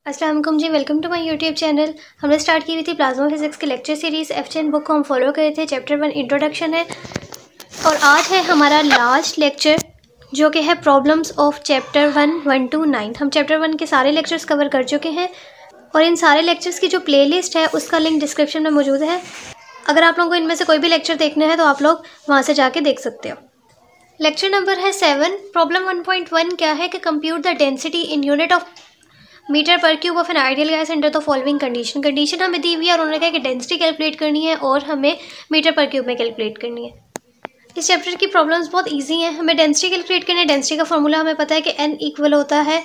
अस्सलाम वालेकुम जी, welcome to my YouTube channel. हमने स्टार्ट की हुई थी प्लाज्मा फिजिक्स की लेक्चर सीरीज़। एफचेन बुक को हम फॉलो करे थे। चैप्टर 1 इंट्रोडक्शन है और आज है हमारा लास्ट लेक्चर जो कि है प्रॉब्लम्स ऑफ चैप्टर 1 1 to 9। हम चैप्टर 1 के सारे लेक्चर्स कवर कर चुके हैं और इन सारे लेक्चर्स की जो प्लेलिस्ट है उसका लिंक डिस्क्रिप्शन में मौजूद है। अगर आप लोगों को इनमें से कोई भी लेक्चर देखना है तो आप लोग वहाँ से जाके देख सकते हो। लेक्चर नंबर है 7। प्रॉब्लम 1.1 क्या है कि compute the density in unit of meter per cube of an ideal gas under the following condition हमें दी हुई है और उन्होंने कहा कि डेंसिटी कैलकुलेट करनी है और हमें मीटर पर क्यूब में कैलकुलेट करनी है। इस चैप्टर की प्रॉब्लम्स बहुत इजी हैं। हमें डेंसिटी कैलकुलेट करनी है। डेंसिटी का फॉर्मूला हमें पता है कि n इक्वल होता है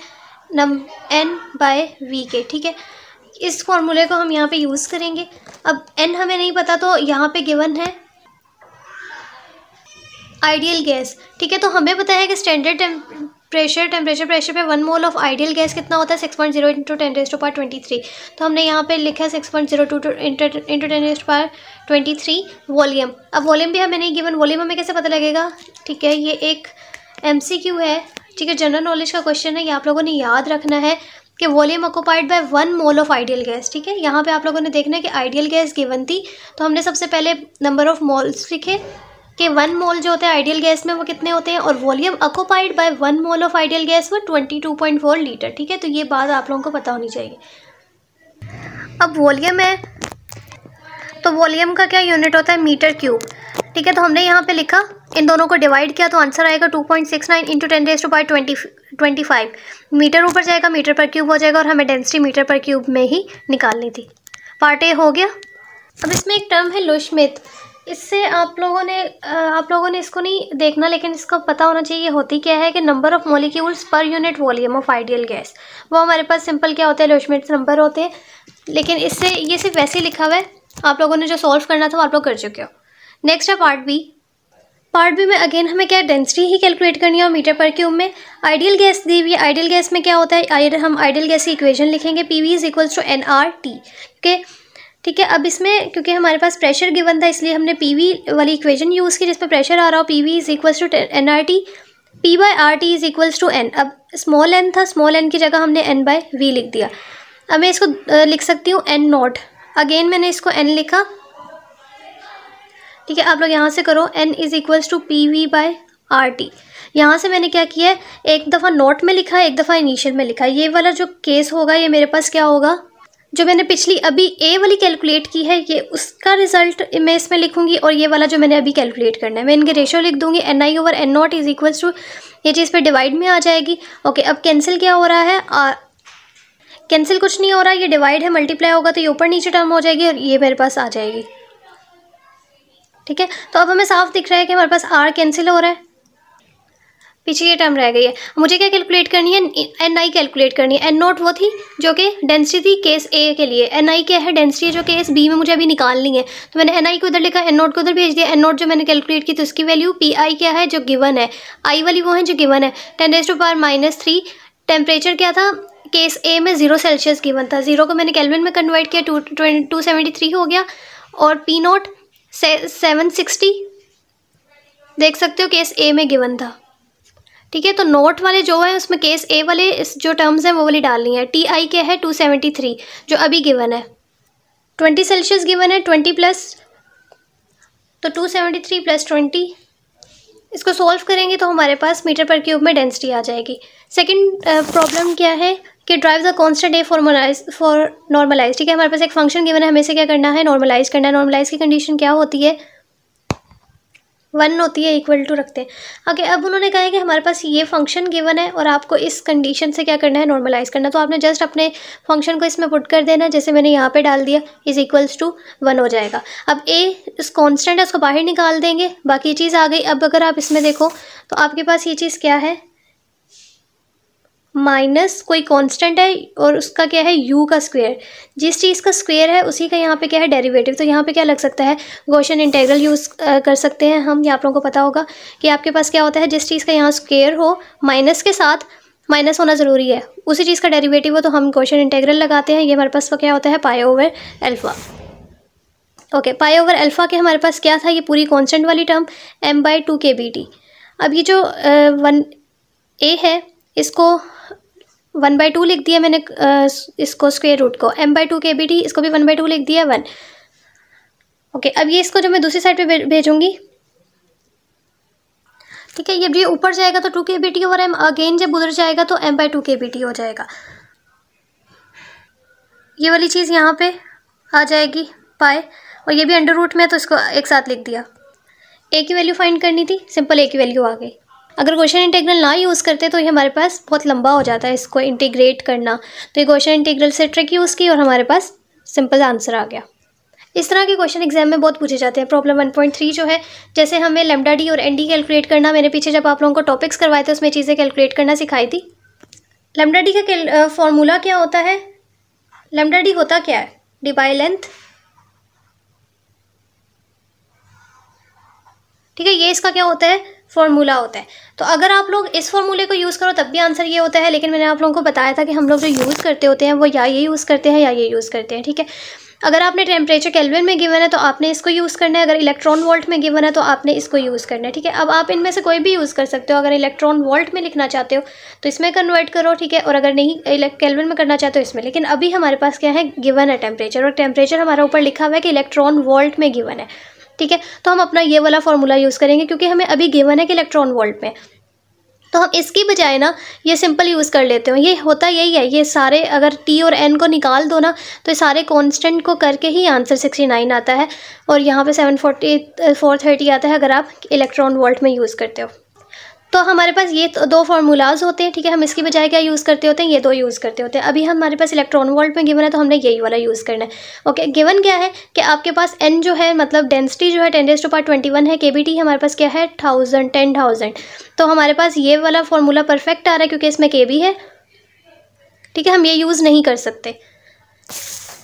n/v के। ठीक है, इस फॉर्मूले को हम यहाँ पे यूज़ करेंगे। अब n हमें नहीं पता तो यहाँ पे गिवन है आइडियल गैस। ठीक है, तो हमें पता है कि स्टैंडर्ड टेम्परेचर पे 1 मोल ऑफ आइडियल गैस कितना होता है 6.0 इंटू 10⁻23। तो हमने यहाँ पे लिखा है 6.02 इंटू 10⁻23 वॉल्यूम। अब वॉल्यूम भी हमें नहीं गिवन, वॉल्यूम हमें कैसे पता लगेगा? ठीक है, ये एक MCQ है। ठीक है, जनरल नॉलेज का क्वेश्चन है। ये आप लोगों ने याद रखना है कि volume occupied by 1 mole of ideal gas. ठीक है, यहाँ पे आप लोगों ने देखना है कि आइडियल गैस गिवन थी तो हमने सबसे पहले नंबर ऑफ मोल्स लिखे कि 1 मोल जो होता है आइडियल गैस में वो कितने होते हैं और volume occupied by 1 mole of ideal gas वो 22.4 लीटर। ठीक है, तो ये बात आप लोगों को पता होनी चाहिए। अब वॉल्यूम है तो वॉल्यूम का क्या यूनिट होता है? Meter cube. ठीक है, तो हमने यहाँ पे लिखा, इन दोनों को डिवाइड किया तो आंसर आएगा 2.69 इंटू 10⁻25। मीटर ऊपर जाएगा, मीटर पर क्यूब हो जाएगा और हमें डेंसिटी मीटर पर क्यूब में ही निकालनी थी। पार्ट ए हो गया। अब इसमें एक टर्म है लोश्मित। इससे आप लोगों ने इसको नहीं देखना लेकिन इसको पता होना चाहिए। ये होती क्या है कि number of molecules per unit volume of ideal gas. वो हमारे पास सिंपल क्या होता है, लोश्मिट नंबर होते हैं। लेकिन इससे ये सिर्फ वैसे ही लिखा हुआ है। आप लोगों ने जो सॉल्व करना था वो आप लोग कर चुके हो। नेक्स्ट है पार्ट बी। पार्ट बी में अगेन हमें क्या डेंसिटी ही कैलकुलेट करनी है और मीटर पर क्यूब में आइडियल गैस दी हुई है। आइडियल गैस में क्या होता है, हम आइडियल गैस की इक्वेशन लिखेंगे PV = nRT। ठीक है, अब इसमें क्योंकि हमारे पास प्रेशर गिवन था इसलिए हमने PV वाली इक्वेशन यूज़ की जिसमें प्रेशर आ रहा हो। PV = nRT, P/RT = n। अब स्मॉल n था, स्मॉल n की जगह हमने n/v लिख दिया। अब मैं इसको लिख सकती हूँ n0। अगेन मैंने इसको n लिखा। ठीक है, आप लोग यहाँ से करो, n = PV/RT। यहाँ से मैंने क्या किया है, एक दफ़ा नोट में लिखा है, एक दफ़ा इनिशियल में लिखा है। ये वाला जो केस होगा ये मेरे पास क्या होगा, जो मैंने पिछली अभी ए वाली कैलकुलेट की है ये उसका रिजल्ट मैं इसमें लिखूंगी और ये वाला जो मैंने अभी कैलकुलेट करना है मैं इनके रेशियो लिख दूंगी। ni/n0 = ये चीज़ पे डिवाइड में आ जाएगी। ओके, अब कैंसिल क्या हो रहा है? कैंसिल कुछ नहीं हो रहा है, ये डिवाइड है, मल्टीप्लाई होगा तो ये ऊपर नीचे टर्म हो जाएगी और ये मेरे पास आ जाएगी। ठीक है, तो अब हमें साफ दिख रहा है कि हमारे पास r कैंसिल हो रहा है, पीछे ये टर्म रह गई है। मुझे क्या कैलकुलेट करनी है? ni कैलकुलेट करनी है। n0 वो थी जो कि डेंसिटी थी केस ए के लिए। ni क्या है? डेंसिटी है जो केस बी में मुझे अभी निकालनी है। तो मैंने ni को इधर लिखा, n0 को उधर भेज दिया। n0 जो मैंने कैलकुलेट की तो उसकी वैल्यू pi क्या है जो गिवन है, i वाली वो है जो गिवन है 10⁻⁻3। टेम्परेचर क्या था केस ए में? 0 सेल्सियस गिवन था। 0 को मैंने केल्विन में कन्वर्ट किया, 273 हो गया और P0 760 देख सकते हो केस ए में गिवन था। ठीक है, तो नोट वाले जो है उसमें केस ए वाले जो टर्म्स हैं वो वाली डालनी है। Ti क्या है? 273 जो अभी गिवन है। 20 सेल्सियस गिवन है, 20 प्लस तो 273 + 20। इसको सॉल्व करेंगे तो हमारे पास मीटर पर क्यूब में डेंसिटी आ जाएगी। सेकंड प्रॉब्लम क्या है कि drive the constant A for normalize. ठीक है, हमारे पास एक फंक्शन गिवन है, हमें से क्या करना है? नॉर्मलाइज करना है। नॉर्मलाइज की कंडीशन क्या होती है? 1 होती है, इक्वल टू रखते हैं। ओके, अब उन्होंने कहा है कि हमारे पास ये फंक्शन गिवन है और आपको इस कंडीशन से क्या करना है? नॉर्मलाइज करना। तो आपने जस्ट अपने फंक्शन को इसमें पुट कर देना, जैसे मैंने यहाँ पे डाल दिया, =1 हो जाएगा। अब ए इस कांस्टेंट है उसको बाहर निकाल देंगे, बाकी चीज़ आ गई। अब अगर आप इसमें देखो तो आपके पास ये चीज़ क्या है? माइनस कोई कांस्टेंट है और उसका क्या है? u का स्क्वायर। जिस चीज़ का स्क्वायर है उसी का यहाँ पे क्या है? डेरिवेटिव। तो यहाँ पे क्या लग सकता है? गॉसियन इंटीग्रल यूज़ कर सकते हैं हम। ये आप लोगों को पता होगा कि आपके पास क्या होता है, जिस चीज़ का यहाँ स्क्वायर हो माइनस के साथ माइनस होना ज़रूरी है, उसी चीज़ का डेरिवेटिव हो तो हम गॉसियन इंटीग्रल लगाते हैं। ये हमारे पास क्या होता है? π/α। ओके, π/α के हमारे पास क्या था? ये पूरी कॉन्स्टेंट वाली टर्म m/2 kBt। अब ये जो 1a है इसको 1/2 लिख दिया मैंने इसको स्क्वायर रूट को, m/2 kBT, इसको भी 1/2 लिख दिया 1। ओके, अब ये इसको जब मैं दूसरी साइड पे भेजूंगी, ठीक है, ये ऊपर जाएगा तो 2 kBT और m अगेन जब उधर जाएगा तो m/2 kBT हो जाएगा। ये वाली चीज़ यहाँ पे आ जाएगी पाए, और ये भी अंडर रूट में है तो इसको एक साथ लिख दिया। ए की वैल्यू फाइंड करनी थी, सिंपल ए की वैल्यू आ गई। अगर क्वेश्चन इंटीग्रल ना यूज़ करते तो ये हमारे पास बहुत लंबा हो जाता है इसको इंटीग्रेट करना, तो ये क्वेश्चन इंटीग्रल से ट्रिक यूज़ की और हमारे पास सिंपल आंसर आ गया। इस तरह के क्वेश्चन एग्जाम में बहुत पूछे जाते हैं। प्रॉब्लम 1.3 जो है, जैसे हमें लैम्डा डी और एन डी कैलकुलेट करना, मैंने पीछे जब आप लोगों को टॉपिक्स करवाए थे उसमें चीज़ें कैलकुलेट करना सिखाई थी। लैम्डा डी का फॉर्मूला क्या होता है, लैम्डा डी होता क्या है, डी बाई लेंथ, ठीक है, ये इसका क्या होता है, फॉर्मूला होता है। तो अगर आप लोग इस फॉर्मूले को यूज़ करो तब भी आंसर ये होता है, लेकिन मैंने आप लोगों को बताया था कि हम लोग जो यूज़ करते होते हैं वो या ये यूज़ करते हैं या ये यूज़ करते हैं, ठीक है। अगर आपने टेम्परेचर केल्विन में गिवन है तो आपने इसको यूज़ करना है, अगर इलेक्ट्रॉन वोल्ट में गिवन है तो आपने इसको यूज़ करना है, ठीक है। अब आप इनमें से कोई भी यूज़ कर सकते हो, अगर इलेक्ट्रॉन वोल्ट में लिखना चाहते हो तो इसमें कन्वर्ट करो, ठीक है, और अगर नहीं केल्विन में करना चाहते हो इसमें। लेकिन अभी हमारे पास क्या है, गिवन है टेम्परेचर, और टेम्परेचर हमारा ऊपर लिखा हुआ है कि इलेक्ट्रॉन वोल्ट में गिवन है, ठीक है। तो हम अपना ये वाला फॉर्मूला यूज़ करेंगे क्योंकि हमें अभी गिवन है कि इलेक्ट्रॉन वोल्ट में, तो हम इसकी बजाय ना ये सिंपल यूज़ कर लेते हैं। ये होता यही है, ये सारे अगर टी और एन को निकाल दो ना तो ये सारे कांस्टेंट को करके ही आंसर 69 आता है, और यहाँ पे 430 आता है अगर आप इलेक्ट्रॉन वोल्ट में यूज़ करते हो। तो हमारे पास ये दो फार्मूलाज होते हैं, ठीक है। हम इसकी बजाय क्या यूज़ करते होते हैं, ये दो यूज़ करते होते हैं। अभी हमारे पास इलेक्ट्रॉन वोल्ट में गिवन है तो हमने यही वाला यूज़ करना है। ओके, गिवन क्या है कि आपके पास n जो है, मतलब डेंसिटी जो है 10⁻21 है, kBT हमारे पास क्या है 1000। तो हमारे पास ये वाला फार्मूला परफेक्ट आ रहा है क्योंकि इसमें kB है, ठीक है, हम ये यूज़ नहीं कर सकते।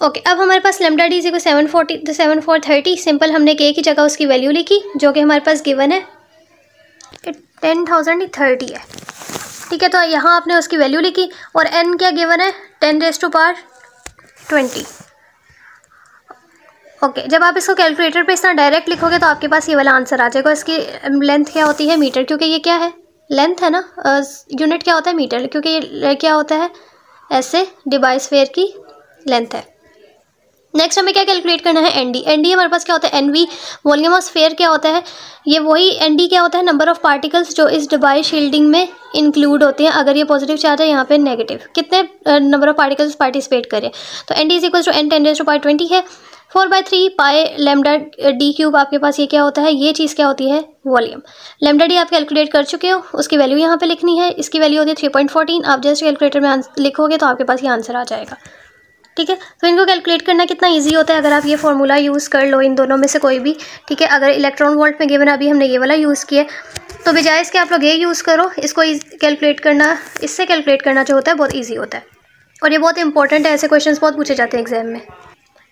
ओके, अब हमारे पास लैम्डा डी को 740 सिंपल हमने k की जगह उसकी वैल्यू लिखी जो कि हमारे पास गिवन है 10,030 है, ठीक है। तो यहाँ आपने उसकी वैल्यू लिखी, और n क्या गिवन है 10⁻20। ओके, जब आप इसको कैलकुलेटर पे इस तरह डायरेक्ट लिखोगे तो आपके पास ये वाला आंसर आ जाएगा। इसकी लेंथ क्या होती है मीटर, क्योंकि ये क्या है लेंथ है ना, यूनिट क्या होता है मीटर, क्योंकि ये क्या होता है ऐसे डिवाइस स्फीयर की लेंथ है। नेक्स्ट हमें क्या कैलकुलेट करना है, एन डी हमारे पास क्या होता है एनवी, वॉल्यूम ऑफ स्फीयर क्या होता है, ये वही एन डी क्या होता है नंबर ऑफ पार्टिकल्स जो इस डिवाइस शील्डिंग में इंक्लूड होते हैं। अगर ये पॉजिटिव चार्ज है यहाँ पे नेगेटिव, कितने नंबर ऑफ पार्टिकल्स पार्टिसिपेट करें, तो N D is equal to n 10⁻20 है। 4/3 पाई लैम्डा डी क्यूब आपके पास ये क्या होता है, ये चीज़ क्या होती है वॉल्यूम। लैम्डा डी आप कैलकुलेट कर चुके हो, उसकी वैल्यू यहाँ पे लिखनी है, इसकी वैल्यू होती है 3.14। आप जस्ट कैलकुलेटर में लिखोगे तो आपके पास ये आंसर आ जाएगा, ठीक है। तो इनको कैलकुलेट करना कितना इजी होता है अगर आप ये फॉर्मूला यूज़ कर लो, इन दोनों में से कोई भी, ठीक है। अगर इलेक्ट्रॉन वोल्ट में गिवन अभी हमने ये वाला यूज़ किया तो बजाय इसके आप लोग ये यूज़ करो, इसको कैलकुलेट करना, इससे कैलकुलेट करना जो होता है बहुत ईजी होता है, और ये बहुत इंपॉर्टेंट है, ऐसे क्वेश्चन बहुत पूछे जाते हैं एग्जाम में,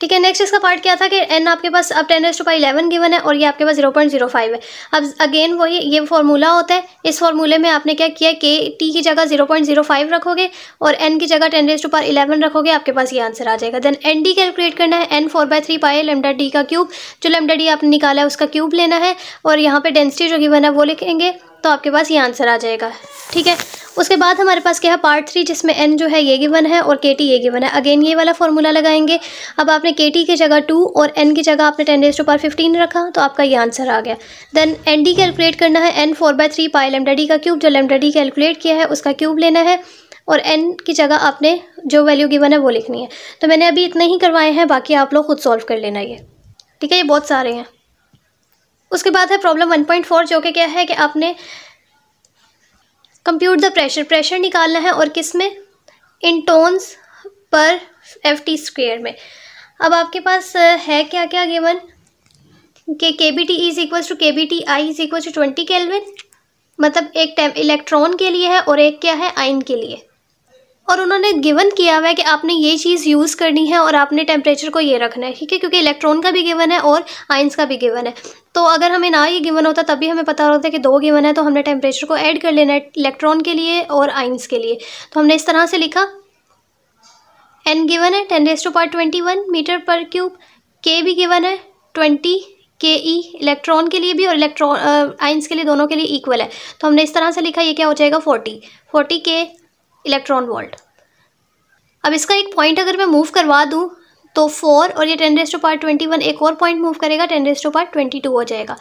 ठीक है। नेक्स्ट इसका पार्ट क्या था कि n आपके पास अब 10⁻11 गिवन है और ये आपके पास 0.05 है। अब अगेन वही ये फॉर्मूला होता है, इस फॉर्मूले में आपने क्या किया k t की जगह 0.05 रखोगे और n की जगह 10⁻11 रखोगे, आपके पास ये आंसर आ जाएगा। देन एन डी कैलकुलेट करना है, n 4/3 पाई लैम्डा डी का क्यूब, जो लैम्डा डी आपने निकाला है उसका क्यूब लेना है, और यहाँ पे डेंसिटी जो गिवन है वो लिखेंगे तो आपके पास ये आंसर आ जाएगा, ठीक है। उसके बाद हमारे पास क्या है पार्ट 3, जिसमें n जो है ये गिवन है और kt ये गिवन है। अगेन ये वाला फॉर्मूला लगाएंगे। अब आपने kt की जगह 2 और n की जगह आपने 10⁻15 रखा तो आपका ये आंसर आ गया। देन एन डी कैलकुलेट करना है, n 4/3 पाई लैम्डा डी का क्यूब, जो लैम्डा डी कैलकुलेट किया है उसका क्यूब लेना है, और n की जगह आपने जो वैल्यू गिवन है वो लिखनी है। तो मैंने अभी इतने ही करवाए हैं, बाकी आप लोग खुद सॉल्व कर लेना ये, ठीक है, ये बहुत सारे हैं। उसके बाद है प्रॉब्लम 1.4 जो कि क्या है कि आपने कंप्यूट द प्रेशर निकालना है, और किस में इन टोन्स पर ft² में। अब आपके पास है क्या क्या गिवन कि kBT is equal to kBT I is equal to 20 kelvin, मतलब एक इलेक्ट्रॉन के लिए है और एक क्या है आयन के लिए, और उन्होंने गिवन किया हुआ है कि आपने ये चीज़ यूज़ करनी है और आपने टेम्परेचर को ये रखना है, ठीक है, क्योंकि इलेक्ट्रॉन का भी गिवन है और आयंस का भी गिवन है। तो अगर हमें ना ये गिवन होता तब भी हमें पता होता है कि दो गिवन है, तो हमने टेम्परेचर को ऐड कर लेना है इलेक्ट्रॉन के लिए और आयंस के लिए। तो हमने इस तरह से लिखा, n गिवन है 10⁻21 मीटर पर क्यूब, k भी गिवन है 20 ke इलेक्ट्रॉन के लिए भी और आयंस के लिए, दोनों के लिए इक्वल है। तो हमने इस तरह से लिखा, ये क्या हो जाएगा 40 k इलेक्ट्रॉन वोल्ट, अब इसका एक पॉइंट अगर मैं मूव करवा दूँ तो 4 और ये 10⁻21 एक और पॉइंट मूव करेगा 10⁻22 हो जाएगा।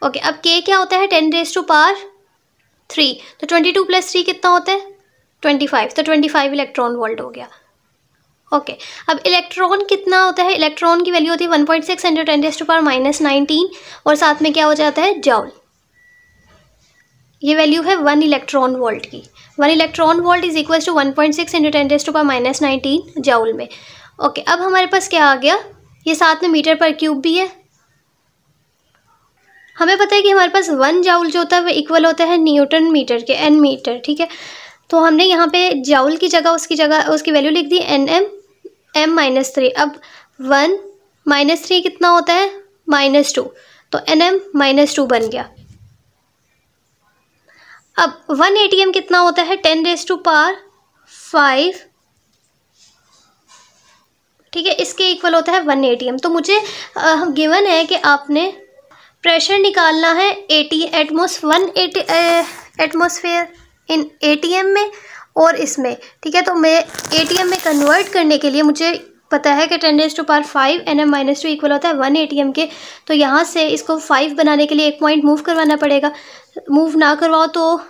ओके, अब k क्या होता है 10⁻3, तो 22 + 3 कितना होता है 25, तो 25 इलेक्ट्रॉन वोल्ट हो गया। ओके, अब इलेक्ट्रॉन कितना होता है, इलेक्ट्रॉन की वैल्यू होती है 1.6 × 10⁻19 और साथ में क्या हो जाता है जॉल। ये वैल्यू है 1 इलेक्ट्रॉन वोल्ट की। 1 electron volt is equal to 1.6 × 10⁻19 joule में। ओके, अब हमारे पास क्या आ गया, ये साथ में मीटर पर क्यूब भी है। हमें पता है कि हमारे पास 1 जॉल जो होता है वो इक्वल होता है न्यूटन मीटर के n मीटर, ठीक है। तो हमने यहाँ पे जॉल की जगह उसकी वैल्यू लिख दी nm m-3। अब 1 - 3 कितना होता है -2, तो nm -2 बन गया। अब 1 ATM कितना होता है 10⁵, ठीक है, इसके इक्वल होता है 1 ATM। तो मुझे गिवन है कि आपने प्रेशर निकालना है 1 एटमॉस्फेयर इन ATM में और इसमें, ठीक है। तो मैं ATM में कन्वर्ट करने के लिए मुझे पता है कि 10⁵ nm -2 इक्वल होता है 1 ATM के। तो यहाँ से इसको 5 बनाने के लिए एक पॉइंट मूव करवाना पड़ेगा। मूव ना करवाओ तो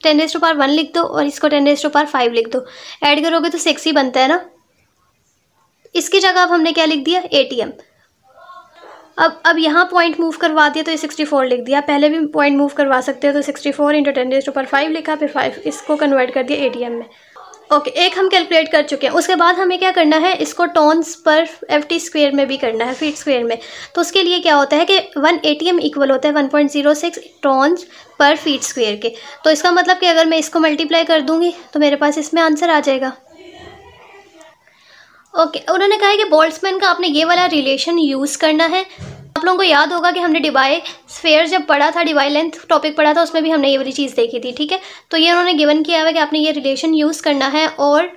10⁻1 लिख दो और इसको 10⁵ लिख दो, ऐड करोगे तो 6 ही बनता है ना। इसकी जगह अब हमने क्या लिख दिया ATM। अब यहाँ पॉइंट मूव करवा दिया तो ये 64 लिख दिया। पहले भी पॉइंट मूव करवा सकते हो तो 64 × 10⁵ लिखा, फिर 5 इसको कन्वर्ट कर दिया ATM में। ओके, एक हम कैलकुलेट कर चुके हैं। उसके बाद हमें क्या करना है, इसको टॉन्स पर FT² में भी करना है, फीट स्क्वेयर में। तो उसके लिए क्या होता है कि 1 ATM इक्वल होता है 1.06 टॉन्स पर फीट स्क्वेयर के। तो इसका मतलब कि अगर मैं इसको मल्टीप्लाई कर दूंगी तो मेरे पास इसमें आंसर आ जाएगा। ओके, उन्होंने कहा है कि बोल्ट्जमैन का आपने ये वाला रिलेशन यूज़ करना है। आप लोगों को याद होगा कि हमने डिबाई स्फेयर जब पढ़ा था, डिबाई लेंथ टॉपिक पढ़ा था, उसमें भी हमने ये वाली चीज़ देखी थी, ठीक है। तो ये उन्होंने गिवन किया हुआ कि आपने ये रिलेशन यूज़ करना है और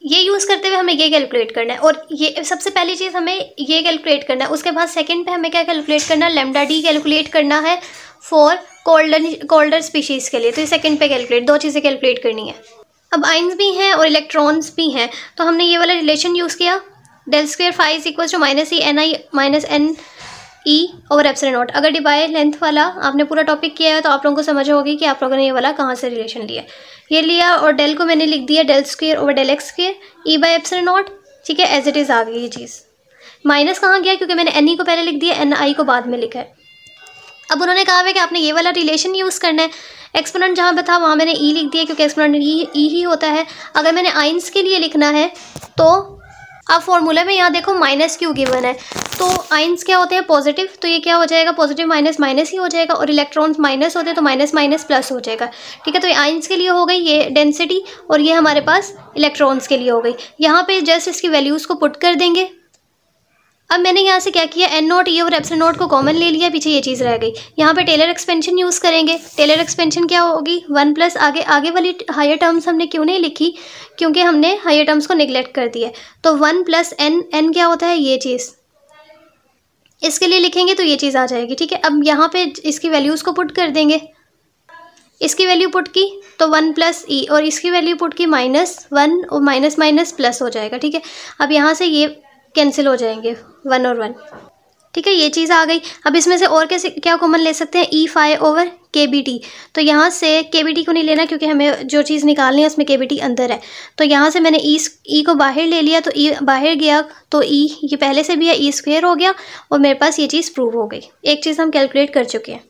ये यूज़ करते हुए हमें ये कैलकुलेट करना है। और ये सबसे पहली चीज़ हमें ये कैलकुलेट करना है। उसके बाद सेकंड पे हमें क्या कैलकुलेट करना है, λD कैलकुलेट करना है फॉर कोल्डर स्पीशीज़ के लिए। तो ये सेकंड पे कैलकुलेट, 2 चीज़ें कैलकुलेट करनी है। अब आइंस भी हैं और इलेक्ट्रॉन्स भी हैं, तो हमने ये वाला रिलेशन यूज़ किया, ∇² phi = -E/NI-NE/E/ε0। अगर डिबाई लेंथ वाला आपने पूरा टॉपिक किया है तो आप लोगों को समझ होगी कि आप लोगों ने ये वाला कहाँ से रिलेशन लिया। ये लिया और डेल को मैंने लिख दिया ∇² /x², E/ε0, ठीक है, एज इट इज़ आ गई ये चीज़। माइनस कहाँ गया, क्योंकि मैंने NE को पहले लिख दिया, NI को बाद में लिखा है। अब उन्होंने कहा है कि आपने ये वाला रिलेशन यूज़ करना है। एक्सपोनेंट जहाँ पे था वहाँ मैंने E लिख दिया, क्योंकि एक्सपोनेंट E ही होता है। अगर मैंने आइंस के लिए लिखना है तो अब फॉर्मूला में यहाँ देखो -Q गिवन है, तो आइंस क्या होते हैं पॉजिटिव, तो ये क्या हो जाएगा पॉजिटिव माइनस माइनस ही हो जाएगा, और इलेक्ट्रॉन्स माइनस होते हैं तो माइनस माइनस प्लस हो जाएगा, ठीक है। तो ये आइंस के लिए हो गई ये डेंसिटी, और ये हमारे पास इलेक्ट्रॉन्स के लिए हो गई। यहाँ पे जस्ट इसकी वैल्यूज़ को पुट कर देंगे। अब मैंने यहाँ से क्या किया, N0 E और ε0 को कॉमन ले लिया, पीछे ये चीज़ रह गई। यहाँ पे टेलर एक्सपेंशन यूज़ करेंगे। टेलर एक्सपेंशन क्या होगी, 1 प्लस आगे वाली हायर टर्म्स हमने क्यों नहीं लिखी, क्योंकि हमने हायर टर्म्स को निगलेक्ट कर दिया। तो 1 + n क्या होता है ये चीज़, इसके लिए लिखेंगे तो ये चीज़ आ जाएगी, ठीक है। अब यहाँ पे इसकी वैल्यूज़ को पुट कर देंगे। इसकी वैल्यू पुट की तो 1 + E, और इसकी वैल्यू पुट की -1 और माइनस माइनस प्लस हो जाएगा, ठीक है। अब यहाँ से ये कैंसिल हो जाएंगे 1 और 1, ठीक है, ये चीज़ आ गई। अब इसमें से और कैसे क्या कॉमन ले सकते हैं, E∅/kBT। तो यहाँ से kBT को नहीं लेना, क्योंकि हमें जो चीज़ निकालनी है उसमें kBT अंदर है। तो यहाँ से मैंने E को बाहर ले लिया, तो E बाहर गया तो E ये पहले से भी है, E² हो गया, और मेरे पास ये चीज़ प्रूव हो गई। एक चीज़ हम कैलकुलेट कर चुके हैं।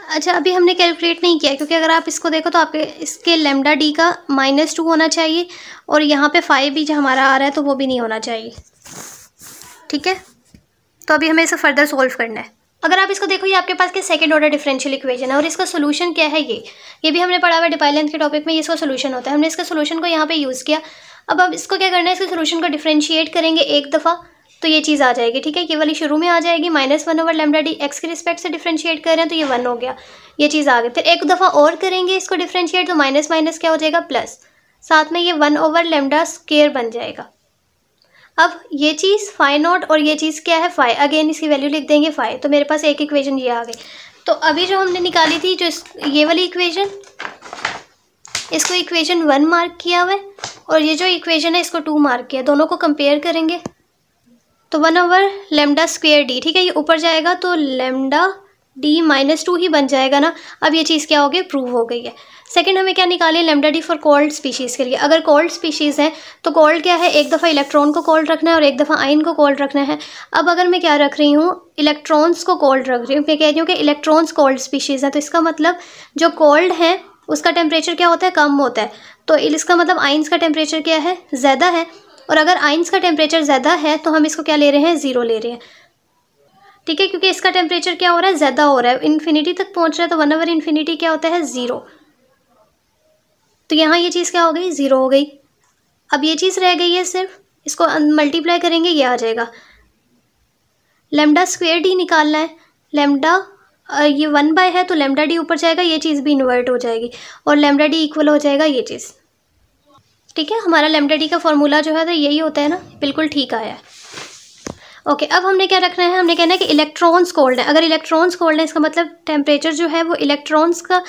अच्छा, अभी हमने कैलकुलेट नहीं किया, क्योंकि अगर आप इसको देखो तो आपके इसके λD का -2 होना चाहिए, और यहाँ पे phi भी जो हमारा आ रहा है तो वो भी नहीं होना चाहिए, ठीक है। तो अभी हमें इसे फर्दर सोल्व करना है। अगर आप इसको देखो, ये आपके पास के सेकंड ऑर्डर डिफरेंशियल इक्वेशन है, और इसका सोल्यूशन क्या है, ये भी हमने पढ़ा हुआ है डिबाई लेंथ के टॉपिक में। ये इसका सोल्यूशन होता है, हमने इसका सोल्यूशन को यहाँ पे यूज़ किया। अब इसको क्या करना है, इसके सोल्यूशन को डिफरेंशिएट करेंगे एक दफ़ा, तो ये चीज़ आ जाएगी, ठीक है। ये वाली शुरू में आ जाएगी, -1/λD, x के रिस्पेक्ट से डिफरेंशिएट कर रहे हैं तो ये 1 हो गया, ये चीज़ आ गई। फिर एक दफ़ा और करेंगे इसको डिफरेंशिएट, तो माइनस माइनस क्या हो जाएगा प्लस, साथ में ये 1/λ² बन जाएगा। अब ये चीज़ φ0 और ये चीज़ क्या है phi, अगेन इसकी वैल्यू लिख देंगे phi, तो मेरे पास एक इक्वेशन ये आ गई। तो अभी जो हमने निकाली थी जो ये वाली इक्वेशन, इसको इक्वेशन 1 मार्क किया हुआ है और ये जो इक्वेशन है इसको 2 मार्क किया, दोनों को कंपेयर करेंगे तो 1/λ² d, ठीक है, ये ऊपर जाएगा तो λd-2 ही बन जाएगा ना। अब ये चीज़ क्या हो गई, प्रूव हो गई है। सेकंड हमें क्या निकाले, λd फॉर कोल्ड स्पीशीज़ के लिए। अगर कोल्ड स्पीशीज़ है तो कोल्ड क्या है, एक दफ़ा इलेक्ट्रॉन को कोल्ड रखना है और एक दफ़ा आयन को कोल्ड रखना है। अब अगर मैं क्या रख रही हूँ, इलेक्ट्रॉन्स को कोल्ड रख रही हूँ, मैं कह रही हूँ कि इलेक्ट्रॉन्स कोल्ड स्पीशीज़ है, तो इसका मतलब जो कोल्ड है उसका टेम्परेचर क्या होता है, कम होता है। तो इसका मतलब आयन्स का टेम्परेचर क्या है, ज़्यादा है। और अगर आयन्स का टेम्परेचर ज़्यादा है तो हम इसको क्या ले रहे हैं, 0 ले रहे हैं, ठीक है, क्योंकि इसका टेम्परेचर क्या हो रहा है, ज़्यादा हो रहा है, इन्फिनिटी तक पहुंच रहा है, तो 1/∞ क्या होता है, 0। तो यहाँ ये चीज़ क्या हो गई, 0 हो गई। अब ये चीज़ रह गई है सिर्फ, इसको मल्टीप्लाई करेंगे, ये आ जाएगा। λ² निकालना है, लैम्डा ये 1 है तो λd ऊपर जाएगा, ये चीज़ भी इन्वर्ट हो जाएगी और λd इक्वल हो जाएगा ये चीज़, ठीक है। हमारा λd का फॉर्मूला जो है तो यही होता है ना, बिल्कुल ठीक आया है। ओके, अब हमने क्या रखना है, हमने कहना है कि इलेक्ट्रॉन्स कोल्ड है। अगर इलेक्ट्रॉन्स कोल्ड है इसका मतलब टेम्परेचर जो है वो इलेक्ट्रॉन्स का,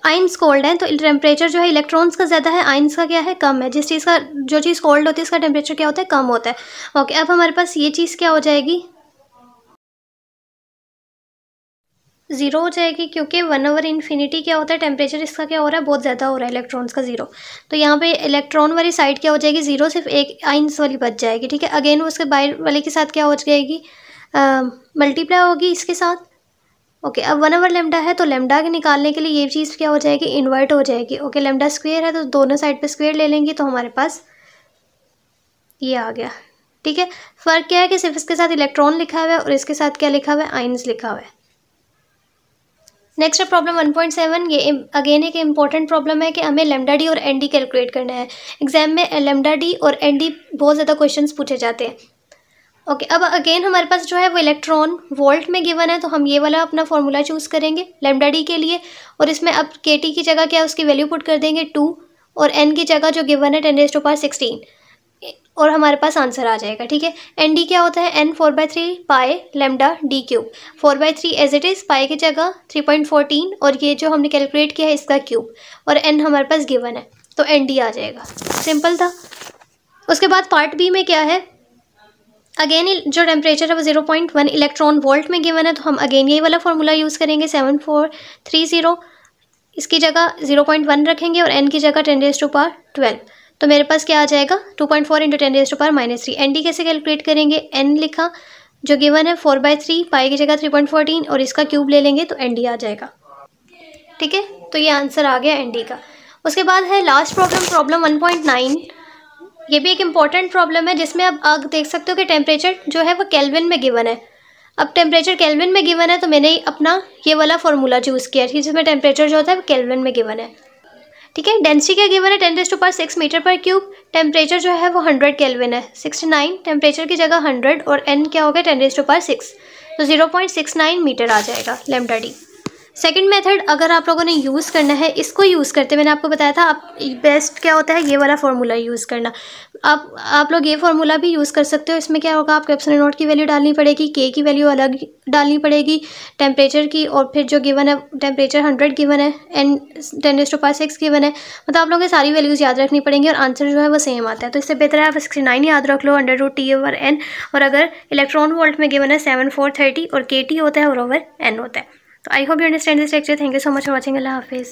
आयन्स कोल्ड है तो टेम्परेचर जो है इलेक्ट्रॉन्स का ज़्यादा है, आयन्स का क्या है, कम है। जिस चीज़ का, जो चीज़ कोल्ड होती है उसका टेम्परेचर क्या होता है, कम होता है। ओके, अब हमारे पास ये चीज़ क्या हो जाएगी, 0 हो जाएगी, क्योंकि 1/∞ क्या होता है, टेम्परेचर इसका क्या हो रहा है, बहुत ज़्यादा हो रहा है, इलेक्ट्रॉन्स का 0। तो यहाँ पे इलेक्ट्रॉन वाली साइड क्या हो जाएगी, 0, सिर्फ एक आयन्स वाली बच जाएगी, ठीक है। अगेन उसके बाहर वाले के साथ क्या हो जाएगी, मल्टीप्लाई होगी इसके साथ। ओके, अब 1/λ है तो लैम्डा के निकालने के लिए ये चीज़ क्या हो जाएगी, इन्वर्ट हो जाएगी। ओके, λ² है तो दोनों साइड पे स्क्वायर ले लेंगे तो हमारे पास ये आ गया, ठीक है। फ़र्क क्या है कि सिर्फ इसके साथ इलेक्ट्रॉन लिखा हुआ है और इसके साथ क्या लिखा हुआ है, आयन्स लिखा हुआ है। नेक्स्ट है प्रॉब्लम 1.7। ये अगेन एक इंपॉर्टेंट प्रॉब्लम है कि हमें λd और nd कैलकुलेट करना है। एग्जाम में λd और nd बहुत ज़्यादा क्वेश्चंस पूछे जाते हैं। ओके, अब अगेन हमारे पास जो है वो इलेक्ट्रॉन वोल्ट में गिवन है, तो हम ये वाला अपना फॉर्मूला चूज़ करेंगे λd के लिए, और इसमें अब kT की जगह क्या, उसकी वैल्यू पुट कर देंगे 2, और n की जगह जो गिवन है 10⁻16, और हमारे पास आंसर आ जाएगा, ठीक है। nd क्या होता है, n 4/3 pi λd³, 4/3 as it is, pi की जगह 3.14, और ये जो हमने कैलकुलेट किया है इसका क्यूब, और n हमारे पास गिवन है तो nd आ जाएगा, सिंपल था। उसके बाद पार्ट बी में क्या है, अगेन जो टेम्परेचर है वो 0.1 इलेक्ट्रॉन वोल्ट में गिवन है, तो हम अगेन यही वाला फॉर्मूला यूज़ करेंगे, 7430, इसकी जगह 0.1 रखेंगे और n की जगह 10⁻12, तो मेरे पास क्या आ जाएगा, 2.4 × 10⁻³ nd कैसे कैलकुलेट करेंगे, n लिखा, जो गिवन है 4/3, पाई की जगह 3.14, और इसका क्यूब ले लेंगे तो nd आ जाएगा, ठीक है। तो ये आंसर आ गया nd का। उसके बाद है लास्ट प्रॉब्लम, प्रॉब्लम 1.9। ये भी एक इम्पॉर्टेंट प्रॉब्लम है जिसमें आप देख सकते हो कि टेम्परेचर जो है वो केल्विन में गिवन है। अब टेम्परेचर केल्विन में गिवन है तो मैंने अपना ये वाला फॉर्मूला चूज़ किया, ठीक है, जिसमें टेम्परेचर जो होता है वो केल्विन में गिवन है, ठीक है। डेंसिटी क्या गिवन है, 10⁻6 मीटर/क्यूब, टेम्परेचर जो है वो 100 केल्विन है, 69 टेम्परेचर की जगह 100, और n क्या हो गया 10⁻6, तो 0.69 मीटर आ जाएगा λd। सेकंड मेथड अगर आप लोगों ने यूज़ करना है, इसको यूज़ करते मैंने आपको बताया था, आप बेस्ट क्या होता है ये वाला फार्मूला यूज़ करना। आप लोग ये फार्मूला भी यूज़ कर सकते हो। इसमें क्या होगा, आपको एप्सिलॉन नॉट की वैल्यू डालनी पड़ेगी, के की वैल्यू अलग डालनी पड़ेगी, टेम्परेचर की, और फिर जो गिवन है टेम्परेचर 100 गिवन है, n 10⁻6 गिवन है, मतलब आप लोगों को सारी वैल्यूज़ याद रखनी पड़ेंगी और आंसर जो है वो सेम आता है। तो इससे बेहतर है आप 69 याद रख लो, √T/n, और अगर इलेक्ट्रॉन वोल्ट में गिवन है 7430 और KT होता है और ओवर n होता है। तो I hope you understand this lecture. Thank you so much for watching. अल्लाह हाफिज़।